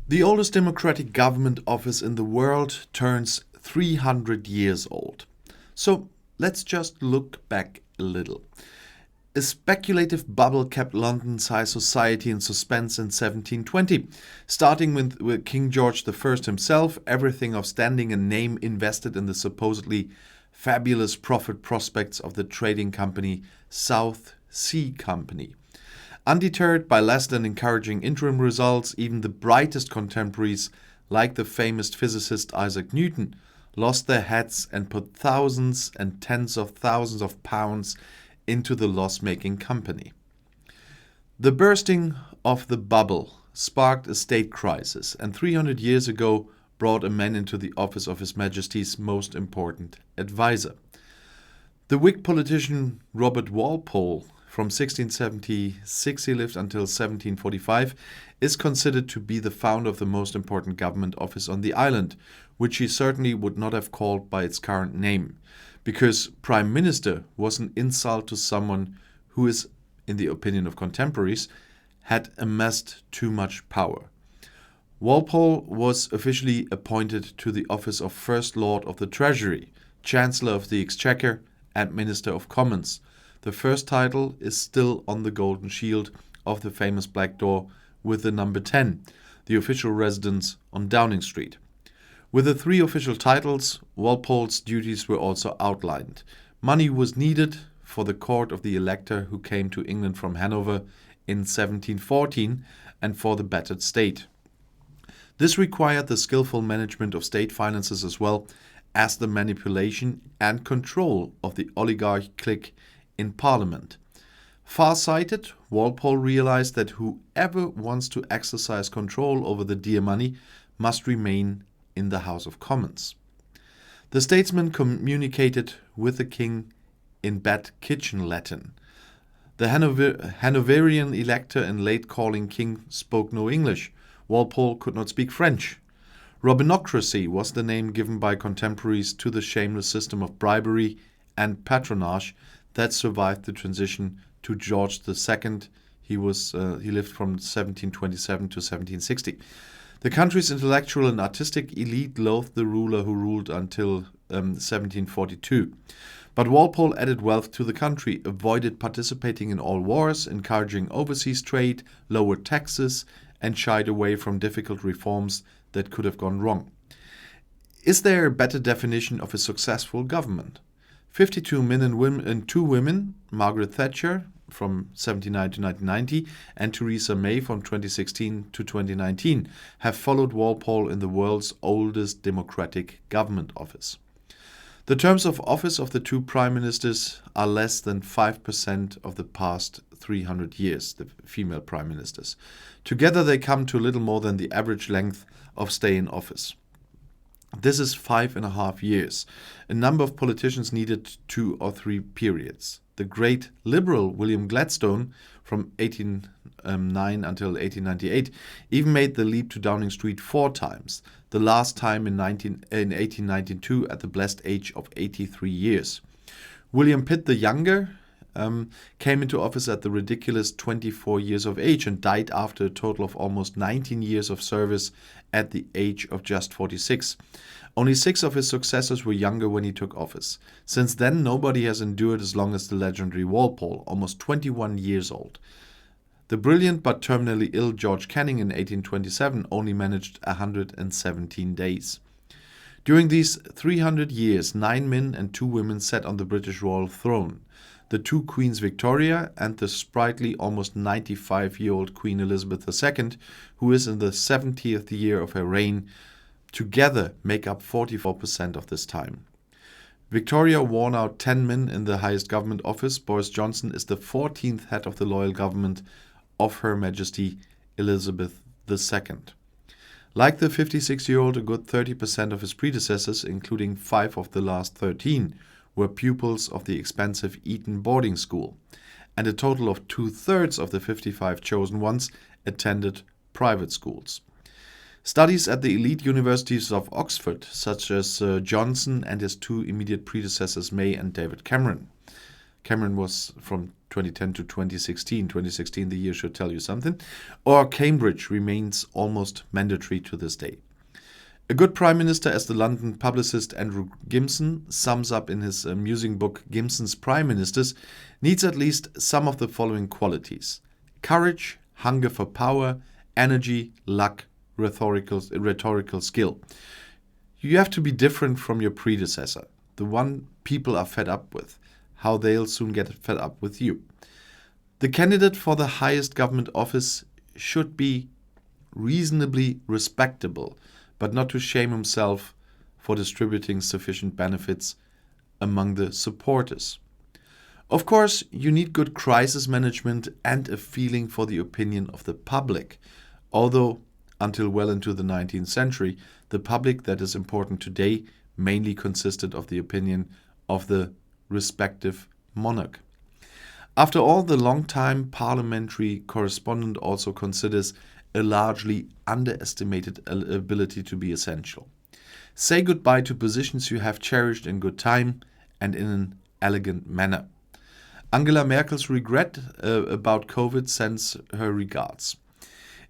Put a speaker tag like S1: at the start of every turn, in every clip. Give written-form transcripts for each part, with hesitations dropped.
S1: The oldest democratic government office in the world turns 300 years old. So let's just look back a little. A speculative bubble kept London's high society in suspense in 1720. Starting with King George I himself, everything of standing and name invested in the supposedly fabulous profit prospects of the trading company South Sea Company. Undeterred by less than encouraging interim results, even the brightest contemporaries, like the famous physicist Isaac Newton, lost their heads and put thousands and tens of thousands of pounds into the loss-making company. The bursting of the bubble sparked a state crisis, and 300 years ago brought a man into the office of His Majesty's most important advisor. The Whig politician Robert Walpole, from 1676 he lived until 1745, is considered to be the founder of the most important government office on the island, which he certainly would not have called by its current name, because Prime Minister was an insult to someone who is, in the opinion of contemporaries, had amassed too much power. Walpole was officially appointed to the office of First Lord of the Treasury, Chancellor of the Exchequer, and Minister of Commons. The first title is still on the golden shield of the famous Black Door with the number 10, the official residence on Downing Street. With the three official titles, Walpole's duties were also outlined. Money was needed for the court of the elector who came to England from Hanover in 1714 and for the battered state. This required the skillful management of state finances as well as the manipulation and control of the oligarch clique in Parliament. Far-sighted, Walpole realized that whoever wants to exercise control over the dear money must remain in the House of Commons. The statesman communicated with the king in bad kitchen Latin. The Hanoverian elector and late-calling king spoke no English. Walpole could not speak French. Robinocracy was the name given by contemporaries to the shameless system of bribery and patronage that survived the transition to George II. He lived from 1727 to 1760. The country's intellectual and artistic elite loathed the ruler who ruled until 1742. But Walpole added wealth to the country, avoided participating in all wars, encouraging overseas trade, lowered taxes, and shied away from difficult reforms that could have gone wrong. Is there a better definition of a successful government? 52 men and 2 women, Margaret Thatcher from 1979 to 1990 and Theresa May from 2016 to 2019, have followed Walpole in the world's oldest democratic government office. The terms of office of the two prime ministers are less than 5% of the past 300 years, the female prime ministers. Together they come to little more than the average length of stay in office. This is 5.5 years. A number of politicians needed 2 or 3 periods. The great liberal William Gladstone, from 1809 until 1898, even made the leap to Downing Street 4 times, the last time in 1892 at the blessed age of 83 years. William Pitt the Younger came into office at the ridiculous 24 years of age and died after a total of almost 19 years of service at the age of just 46. Only 6 of his successors were younger when he took office. Since then, nobody has endured as long as the legendary Walpole, almost 21 years old. The brilliant but terminally ill George Canning in 1827 only managed 117 days. During these 300 years, 9 men and 2 women sat on the British royal throne. The 2 Queens Victoria and the sprightly, almost 95-year-old Queen Elizabeth II, who is in the 70th year of her reign, together make up 44% of this time. Victoria worn out 10 men in the highest government office. Boris Johnson is the 14th head of the loyal government of Her Majesty Elizabeth II. Like the 56-year-old, a good 30% of his predecessors, including 5 of the last 13, were pupils of the expensive Eton boarding school, and a total of 2/3 of the 55 chosen ones attended private schools. Studies at the elite universities of Oxford, such as Johnson and his 2 immediate predecessors, May and David Cameron, Cameron was from 2010 to 2016. 2016, the year should tell you something. Or Cambridge remains almost mandatory to this day. A good prime minister, as the London publicist Andrew Gimson sums up in his amusing book Gimson's Prime Ministers, needs at least some of the following qualities: courage, hunger for power, energy, luck, rhetorical skill. You have to be different from your predecessor, the one people are fed up with, how they'll soon get fed up with you. The candidate for the highest government office should be reasonably respectable, but not to shame himself for distributing sufficient benefits among the supporters. Of course, you need good crisis management and a feeling for the opinion of the public, although until well into the 19th century, the public that is important today mainly consisted of the opinion of the respective monarch. After all, the long-time parliamentary correspondent also considers a largely underestimated ability to be essential. Say goodbye to positions you have cherished in good time and in an elegant manner. Angela Merkel's regret about COVID sends her regards.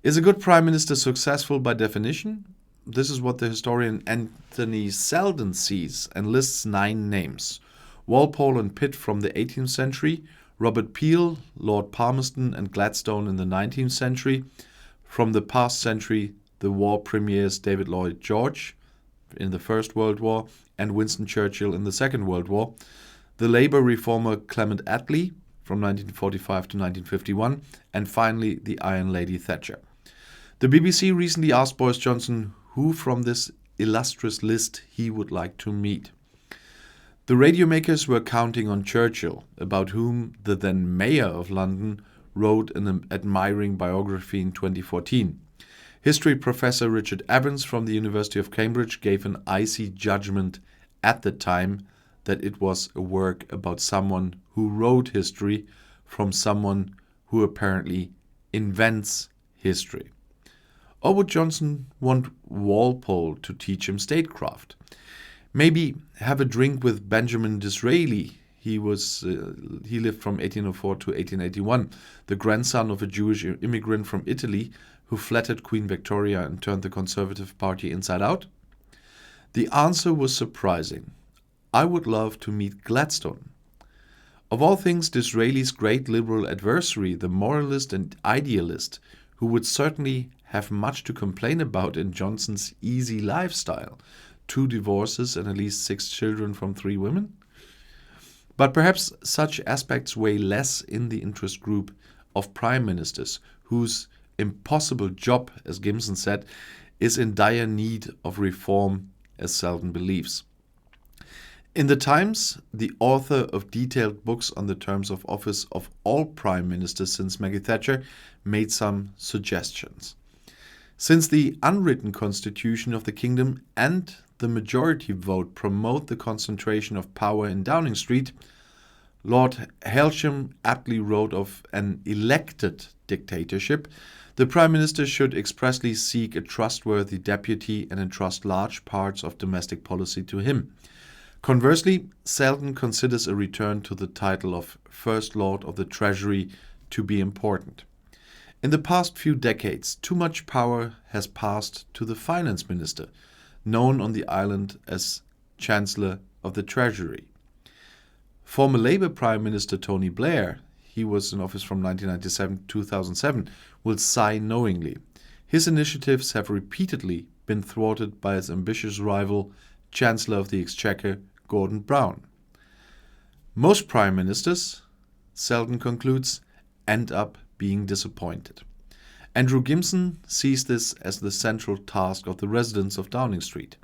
S1: Is a good prime minister successful by definition? This is what the historian Anthony Selden sees and lists 9 names. Walpole and Pitt from the 18th century, Robert Peel, Lord Palmerston and Gladstone in the 19th century. From the past century, the war premiers David Lloyd George in the First World War and Winston Churchill in the Second World War. The Labour reformer Clement Attlee from 1945 to 1951. And finally, the Iron Lady Thatcher. The BBC recently asked Boris Johnson who from this illustrious list he would like to meet. The radio makers were counting on Churchill, about whom the then Mayor of London wrote an admiring biography in 2014. History professor Richard Evans from the University of Cambridge gave an icy judgment at the time that it was a work about someone who wrote history from someone who apparently invents history. Or would Johnson want Walpole to teach him statecraft? Maybe have a drink with Benjamin Disraeli. He lived from 1804 to 1881, the grandson of a Jewish immigrant from Italy who flattered Queen Victoria and turned the Conservative Party inside out? The answer was surprising. I would love to meet Gladstone. Of all things, Disraeli's great liberal adversary, the moralist and idealist, who would certainly have much to complain about in Johnson's easy lifestyle, 2 divorces and at least 6 children from 3 women? But perhaps such aspects weigh less in the interest group of prime ministers, whose impossible job, as Gimson said, is in dire need of reform, as Selden believes. In the Times, the author of detailed books on the terms of office of all prime ministers since Maggie Thatcher made some suggestions. Since the unwritten constitution of the kingdom and the majority vote promote the concentration of power in Downing Street, Lord Hailsham aptly wrote of an elected dictatorship. The Prime Minister should expressly seek a trustworthy deputy and entrust large parts of domestic policy to him. Conversely, Selden considers a return to the title of First Lord of the Treasury to be important. In the past few decades, too much power has passed to the Finance Minister, known on the island as Chancellor of the Treasury. Former Labour Prime Minister Tony Blair, he was in office from 1997 to 2007, will sigh knowingly. His initiatives have repeatedly been thwarted by his ambitious rival, Chancellor of the Exchequer Gordon Brown. Most prime ministers, Selden concludes, end up being disappointed. Andrew Gimson sees this as the central task of the residents of Downing Street.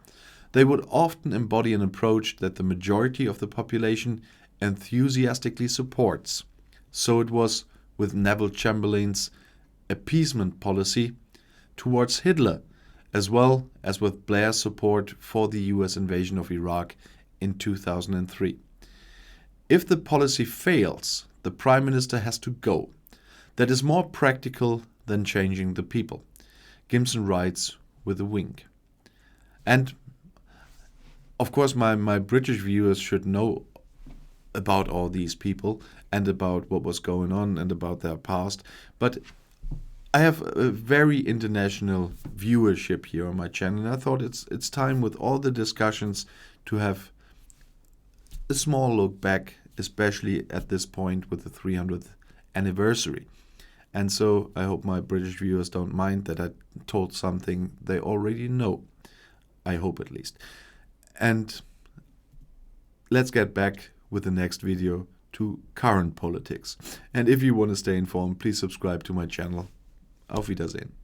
S1: They would often embody an approach that the majority of the population enthusiastically supports. So it was with Neville Chamberlain's appeasement policy towards Hitler, as well as with Blair's support for the US invasion of Iraq in 2003. If the policy fails, the Prime Minister has to go. That is more practical than changing the people. Gimson writes with a wink. And of course my British viewers should know about all these people and about what was going on and about their past. But I have a very international viewership here on my channel, and I thought it's time, with all the discussions, to have a small look back, especially at this point with the 300th anniversary. And so I hope my British viewers don't mind that I told something they already know. I hope, at least. And let's get back with the next video to current politics. And if you want to stay informed, please subscribe to my channel. Auf Wiedersehen.